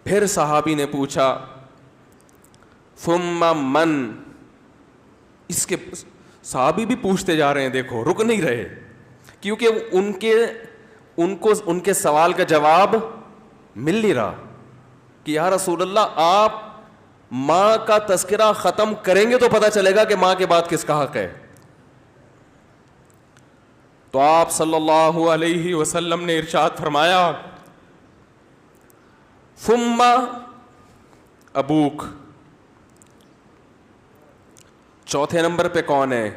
پھر صحابی نے پوچھا ثم من، اس کے صحابی بھی پوچھتے جا رہے ہیں، دیکھو رک نہیں رہے، کیونکہ ان کے سوال کا جواب مل نہیں رہا کہ یا رسول اللہ آپ ماں کا تذکرہ ختم کریں گے تو پتہ چلے گا کہ ماں کے بعد کس کا حق ہے. تو آپ صلی اللہ علیہ وسلم نے ارشاد فرمایا ثم ابوک، چوتھے نمبر پہ کون ہے؟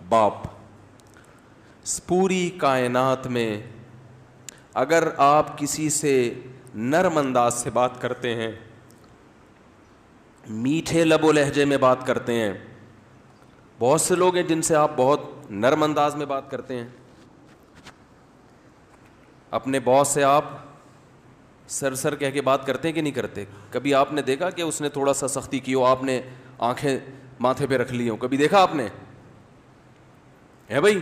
باپ. پوری کائنات میں اگر آپ کسی سے نرم انداز سے بات کرتے ہیں، میٹھے لب و لہجے میں بات کرتے ہیں، بہت سے لوگ ہیں جن سے آپ بہت نرم انداز میں بات کرتے ہیں. اپنے باس سے آپ سر کہہ کے بات کرتے ہیں کہ نہیں کرتے؟ کبھی آپ نے دیکھا کہ اس نے تھوڑا سا سختی کی ہو، آپ نے آنکھیں ماتھے پہ رکھ لی ہوں؟ کبھی دیکھا آپ نے؟ ہے بھائی.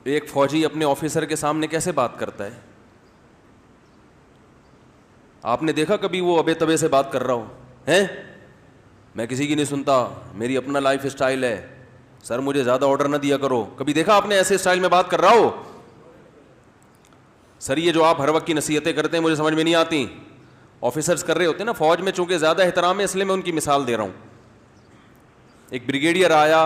ایک فوجی اپنے آفیسر کے سامنے کیسے بات کرتا ہے؟ آپ نے دیکھا کبھی وہ ابے تبے سے بات کر رہا ہو؟ ہیں میں کسی کی نہیں سنتا، میری اپنا لائف اسٹائل ہے، سر مجھے زیادہ آرڈر نہ دیا کرو. کبھی دیکھا آپ نے ایسے اسٹائل میں بات کر رہا ہو؟ سر یہ جو آپ ہر وقت کی نصیحتیں کرتے ہیں مجھے سمجھ میں نہیں آتی. آفیسرز کر رہے ہوتے ہیں نا. فوج میں چونکہ زیادہ احترام ہے اس لیے میں ان کی مثال دے رہا ہوں. ایک بریگیڈیئر آیا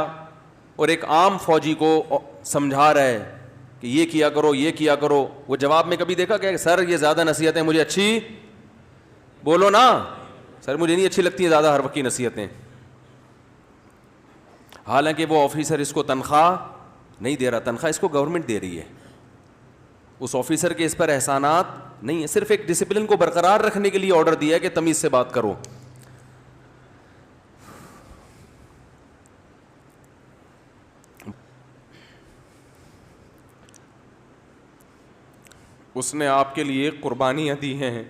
اور ایک عام فوجی کو سمجھا رہا ہے کہ یہ کیا کرو یہ کیا کرو. وہ جواب میں کبھی دیکھا کہ سر یہ زیادہ نصیحتیں مجھے اچھی، بولو نا سر مجھے نہیں اچھی لگتی ہیں زیادہ ہر وقت کی نصیحتیں. حالانکہ وہ آفیسر اس کو تنخواہ نہیں دے رہا، تنخواہ اس کو گورنمنٹ دے رہی ہے. اس آفیسر کے اس پر احسانات نہیں ہے، صرف ایک ڈسپلن کو برقرار رکھنے کے لیے آرڈر دیا ہے کہ تمیز سے بات کرو. اس نے آپ کے لیے قربانیاں دی ہیں،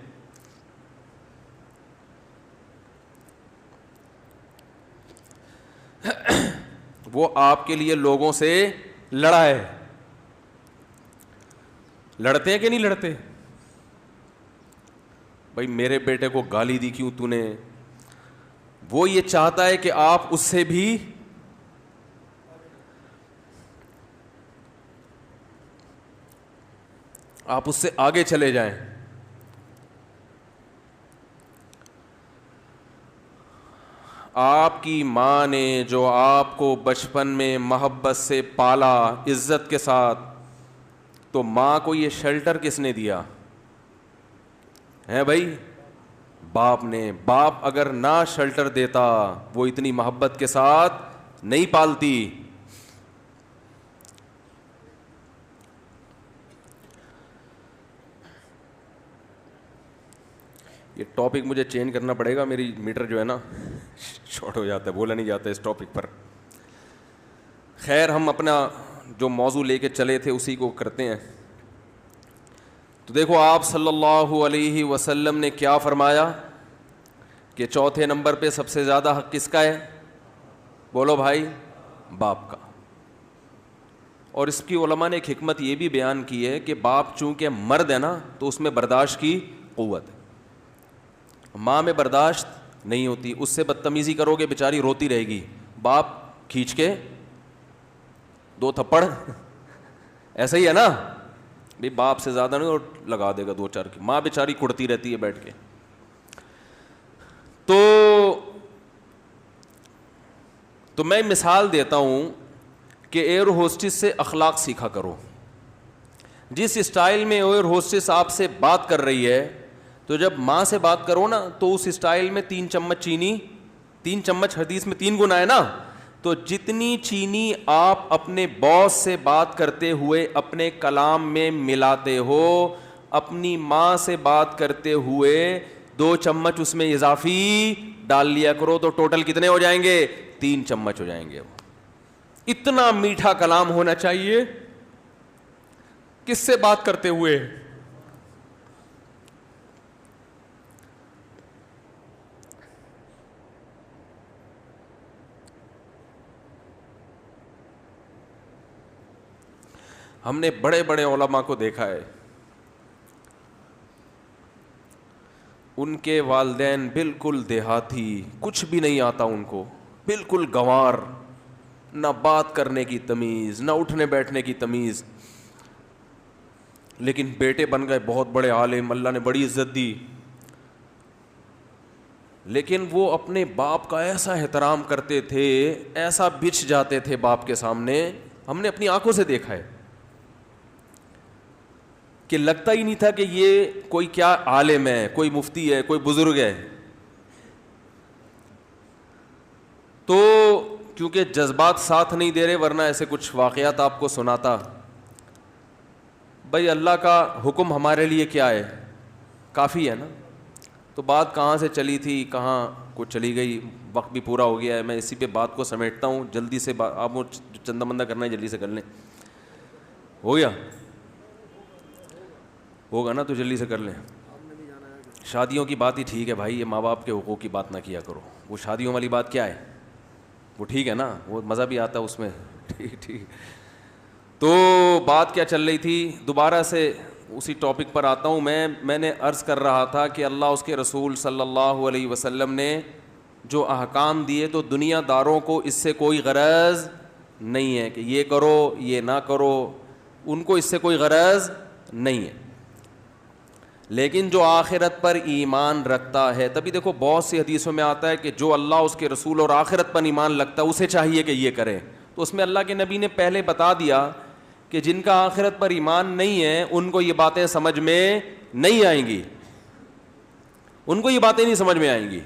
وہ آپ کے لیے لوگوں سے لڑا ہے. لڑتے ہیں کہ نہیں لڑتے؟ بھائی میرے بیٹے کو گالی دی کیوں تو نے؟ وہ یہ چاہتا ہے کہ آپ اس سے بھی آگے چلے جائیں. آپ کی ماں نے جو آپ کو بچپن میں محبت سے پالا عزت کے ساتھ، تو ماں کو یہ شیلٹر کس نے دیا ہے بھائی؟ باپ نے. باپ اگر نہ شیلٹر دیتا وہ اتنی محبت کے ساتھ نہیں پالتی. یہ ٹاپک مجھے چینج کرنا پڑے گا، میری میٹر جو ہے نا شارٹ ہو جاتا ہے، بولا نہیں جاتا اس ٹاپک پر. خیر ہم اپنا جو موضوع لے کے چلے تھے اسی کو کرتے ہیں. تو دیکھو آپ صلی اللہ علیہ وسلم نے کیا فرمایا کہ چوتھے نمبر پہ سب سے زیادہ حق کس کا ہے؟ بولو بھائی، باپ کا. اور اس کی علماء نے ایک حکمت یہ بھی بیان کی ہے کہ باپ چونکہ مرد ہے نا تو اس میں برداشت کی قوت ہے. ماں میں برداشت نہیں ہوتی، اس سے بدتمیزی کرو گے بیچاری روتی رہے گی، باپ کھینچ کے 2 تھپڑ ایسا ہی ہے نا بھائی، باپ سے زیادہ نہیں اور لگا دے گا 2-4 کی. ماں بیچاری کڑتی رہتی ہے بیٹھ کے. تو میں مثال دیتا ہوں کہ ایئر ہوسٹس سے اخلاق سیکھا کرو. جس اسٹائل میں ایئر ہوسٹس آپ سے بات کر رہی ہے تو جب ماں سے بات کرو نا تو اس اسٹائل میں 3 چمچ چینی، 3 چمچ حدیث میں 3 گنا ہے نا، تو جتنی چینی آپ اپنے باس سے بات کرتے ہوئے اپنے کلام میں ملاتے ہو، اپنی ماں سے بات کرتے ہوئے 2 چمچ اس میں اضافی ڈال لیا کرو، تو ٹوٹل کتنے ہو جائیں گے؟ 3 چمچ ہو جائیں گے. اتنا میٹھا کلام ہونا چاہیے کس سے بات کرتے ہوئے؟ ہم نے بڑے بڑے علماء کو دیکھا ہے ان کے والدین بالکل دیہاتی, کچھ بھی نہیں آتا ان کو, بالکل گنوار, نہ بات کرنے کی تمیز, نہ اٹھنے بیٹھنے کی تمیز, لیکن بیٹے بن گئے بہت بڑے عالم, اللہ نے بڑی عزت دی. لیکن وہ اپنے باپ کا ایسا احترام کرتے تھے, ایسا بچھ جاتے تھے باپ کے سامنے, ہم نے اپنی آنکھوں سے دیکھا ہے کہ لگتا ہی نہیں تھا کہ یہ کوئی کیا عالم ہے, کوئی مفتی ہے, کوئی بزرگ ہے. تو کیونکہ جذبات ساتھ نہیں دے رہے, ورنہ ایسے کچھ واقعات آپ کو سناتا. بھائی اللہ کا حکم ہمارے لیے کیا ہے, کافی ہے نا. تو بات کہاں سے چلی تھی کہاں کو چلی گئی, وقت بھی پورا ہو گیا ہے. میں اسی پہ بات کو سمیٹتا ہوں جلدی سے. آپ وہ چندہ مندہ کرنا ہے جلدی سے کر لیں. ہو گیا, ہوگا نا, تو جلدی سے کر لیں. شادیوں کی بات ہی ٹھیک ہے بھائی, یہ ماں باپ کے حقوق کی بات نہ کیا کرو. وہ شادیوں والی بات کیا ہے, وہ ٹھیک ہے نا, وہ مزہ بھی آتا ہے اس میں. ٹھیک. تو بات کیا چل رہی تھی, دوبارہ سے اسی ٹاپک پر آتا ہوں. میں نے عرض کر رہا تھا کہ اللہ اس کے رسول صلی اللہ علیہ وسلم نے جو احکام دیے تو دنیا داروں کو اس سے کوئی غرض نہیں ہے کہ یہ کرو یہ نہ کرو, ان کو اس سے کوئی غرض نہیں ہے. لیکن جو آخرت پر ایمان رکھتا ہے, تبھی دیکھو بہت سی حدیثوں میں آتا ہے کہ جو اللہ اس کے رسول اور آخرت پر ایمان رکھتا ہے اسے چاہیے کہ یہ کرے. تو اس میں اللہ کے نبی نے پہلے بتا دیا کہ جن کا آخرت پر ایمان نہیں ہے ان کو یہ باتیں سمجھ میں نہیں آئیں گی, ان کو یہ باتیں نہیں سمجھ میں آئیں گی.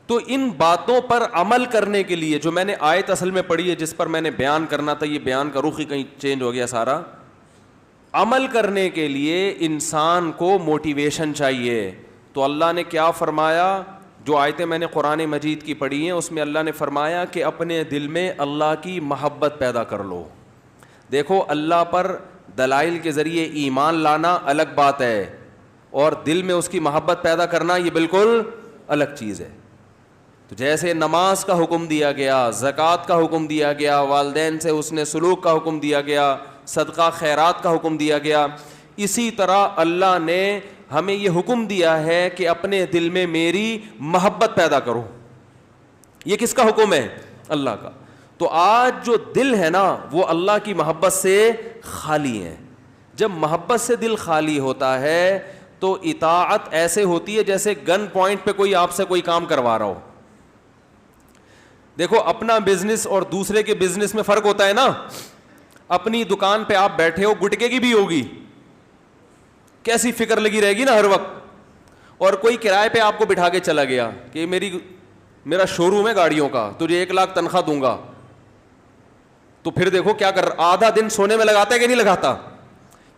تو ان باتوں پر عمل کرنے کے لیے جو میں نے آیت اصل میں پڑھی ہے, جس پر میں نے بیان کرنا تھا, یہ بیان کا رخ ہی کہیں چینج ہو گیا سارا. عمل کرنے کے لیے انسان کو موٹیویشن چاہیے. تو اللہ نے کیا فرمایا, جو آیتیں میں نے قرآن مجید کی پڑھی ہیں اس میں اللہ نے فرمایا کہ اپنے دل میں اللہ کی محبت پیدا کر لو. دیکھو اللہ پر دلائل کے ذریعے ایمان لانا الگ بات ہے, اور دل میں اس کی محبت پیدا کرنا یہ بالکل الگ چیز ہے. تو جیسے نماز کا حکم دیا گیا, زکوٰۃ کا حکم دیا گیا, والدین سے حسن سلوک کا حکم دیا گیا, صدقہ خیرات کا حکم دیا گیا, اسی طرح اللہ نے ہمیں یہ حکم دیا ہے کہ اپنے دل میں میری محبت پیدا کرو. یہ کس کا حکم ہے, اللہ کا. تو آج جو دل ہے نا وہ اللہ کی محبت سے خالی ہے. جب محبت سے دل خالی ہوتا ہے تو اطاعت ایسے ہوتی ہے جیسے گن پوائنٹ پہ کوئی آپ سے کوئی کام کروا رہا ہو. دیکھو اپنا بزنس اور دوسرے کے بزنس میں فرق ہوتا ہے نا. اپنی دکان پہ آپ بیٹھے ہو, گٹکے کی بھی ہوگی, کیسی فکر لگی رہے گی نا ہر وقت. اور کوئی کرائے پہ آپ کو بٹھا کے چلا گیا کہ میرا شو روم ہے گاڑیوں کا, تجھے 1 لاکھ تنخواہ دوں گا, تو پھر دیکھو کیا کر رہا, آدھا دن سونے میں لگاتا ہے کہ نہیں لگاتا.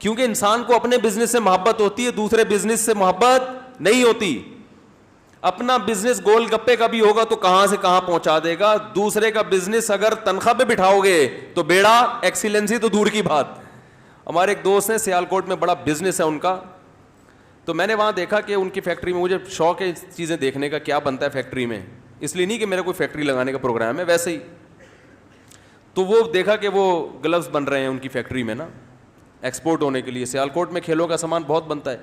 کیونکہ انسان کو اپنے بزنس سے محبت ہوتی ہے, دوسرے بزنس سے محبت نہیں ہوتی. اپنا بزنس گول گپے کا بھی ہوگا تو کہاں سے کہاں پہنچا دے گا, دوسرے کا بزنس اگر تنخواہ پہ بٹھاؤ گے تو بیڑا ایکسیلنسی تو دور کی بات. ہمارے ایک دوست ہیں سیالکوٹ میں, بڑا بزنس ہے ان کا, تو میں نے وہاں دیکھا کہ ان کی فیکٹری میں, مجھے شوق ہے چیزیں دیکھنے کا کیا بنتا ہے فیکٹری میں, اس لیے نہیں کہ میرا کوئی فیکٹری لگانے کا پروگرام ہے, ویسے ہی. تو وہ دیکھا کہ وہ گلوز بن رہے ہیں ان کی فیکٹری میں نا, ایکسپورٹ ہونے کے لیے. سیالکوٹ میں کھیلوں کا سامان بہت بنتا ہے,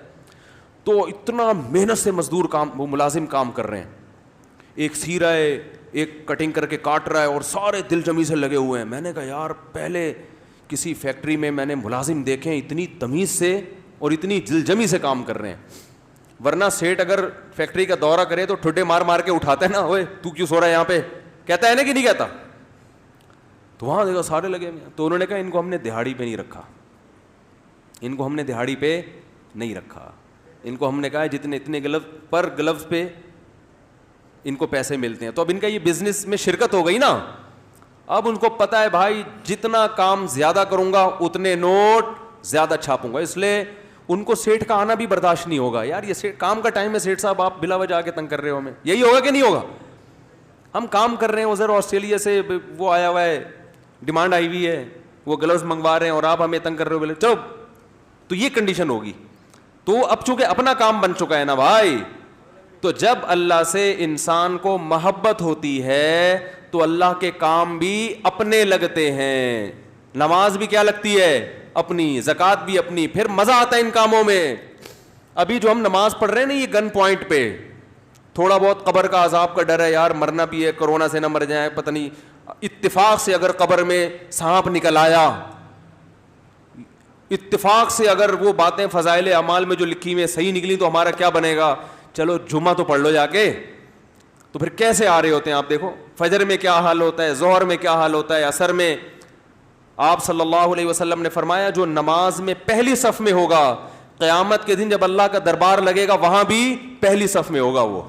تو اتنا محنت سے مزدور کام, وہ ملازم کام کر رہے ہیں, ایک سی رہا ہے, ایک کٹنگ کر کے کاٹ رہا ہے, اور سارے دل جمی سے لگے ہوئے ہیں. میں نے کہا یار پہلے کسی فیکٹری میں میں نے ملازم دیکھے اتنی تمیز سے اور اتنی دل جمی سے کام کر رہے ہیں, ورنہ سیٹ اگر فیکٹری کا دورہ کرے تو ٹھڈے مار مار کے اٹھاتا ہے نا, اوے تو کیوں سو رہا ہے یہاں پہ, کہتا ہے نا کہ نہیں کہتا. تو وہاں دیکھو سارے لگے ہوئے. تو انہوں نے کہا ان کو ہم نے دہاڑی پہ نہیں رکھا, ان کو ہم نے دہاڑی پہ نہیں رکھا, ان کو ہم نے کہا جتنے اتنے گلوز پر گلوز پہ ان کو پیسے ملتے ہیں. تو اب ان کا یہ بزنس میں شرکت ہو گئی نا, اب ان کو پتہ ہے بھائی جتنا کام زیادہ کروں گا اتنے نوٹ زیادہ چھاپوں گا, اس لیے ان کو سیٹ کا آنا بھی برداشت نہیں ہوگا. یار یہ کام کا ٹائم ہے سیٹ صاحب, آپ بلا وجہ آ کے تنگ کر رہے ہو ہمیں, یہی ہوگا کہ نہیں ہوگا. ہم کام کر رہے ہیں, ادھر آسٹریلیا سے وہ آیا ہوا ہے, ڈیمانڈ آئی ہوئی ہے, وہ گلوز منگوا رہے ہیں اور آپ ہمیں تنگ کر رہے ہو, بولے چلو. تو یہ کنڈیشن ہوگی. تو اب چونکہ اپنا کام بن چکا ہے نا بھائی, تو جب اللہ سے انسان کو محبت ہوتی ہے تو اللہ کے کام بھی اپنے لگتے ہیں. نماز بھی کیا لگتی ہے, اپنی. زکوٰۃ بھی اپنی. پھر مزہ آتا ہے ان کاموں میں. ابھی جو ہم نماز پڑھ رہے ہیں نا یہ گن پوائنٹ پہ، تھوڑا بہت قبر کا عذاب کا ڈر ہے، یار مرنا بھی ہے، کورونا سے نہ مر جائیں، پتہ نہیں اتفاق سے اگر قبر میں سانپ نکل آیا، اتفاق سے اگر وہ باتیں فضائل اعمال میں جو لکھی ہوئی صحیح نکلی تو ہمارا کیا بنے گا؟ چلو جمعہ تو پڑھ لو جا کے. تو پھر کیسے آ رہے ہوتے ہیں آپ دیکھو، فجر میں کیا حال ہوتا ہے، ظہر میں کیا حال ہوتا ہے، عصر میں. آپ صلی اللہ علیہ وسلم نے فرمایا جو نماز میں پہلی صف میں ہوگا، قیامت کے دن جب اللہ کا دربار لگے گا وہاں بھی پہلی صف میں ہوگا وہ.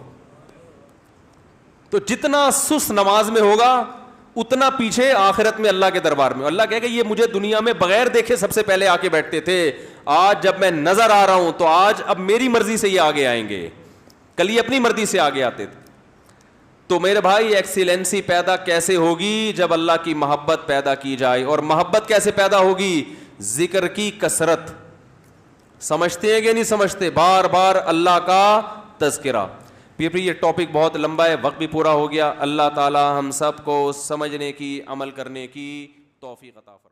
تو جتنا سست نماز میں ہوگا اتنا پیچھے آخرت میں اللہ کے دربار میں. اللہ کہے گا یہ مجھے دنیا میں بغیر دیکھے سب سے پہلے آ کے بیٹھتے تھے، آج جب میں نظر آ رہا ہوں تو آج اب میری مرضی سے یہ آگے آئیں گے، کل یہ اپنی مرضی سے آگے آتے تھے. تو میرے بھائی ایکسیلنسی پیدا کیسے ہوگی؟ جب اللہ کی محبت پیدا کی جائے. اور محبت کیسے پیدا ہوگی؟ ذکر کی کثرت. سمجھتے ہیں کہ نہیں سمجھتے؟ بار بار اللہ کا تذکرہ. پھر یہ ٹاپک بہت لمبا ہے، وقت بھی پورا ہو گیا. اللہ تعالی ہم سب کو سمجھنے کی، عمل کرنے کی توفیق عطا فرمائے.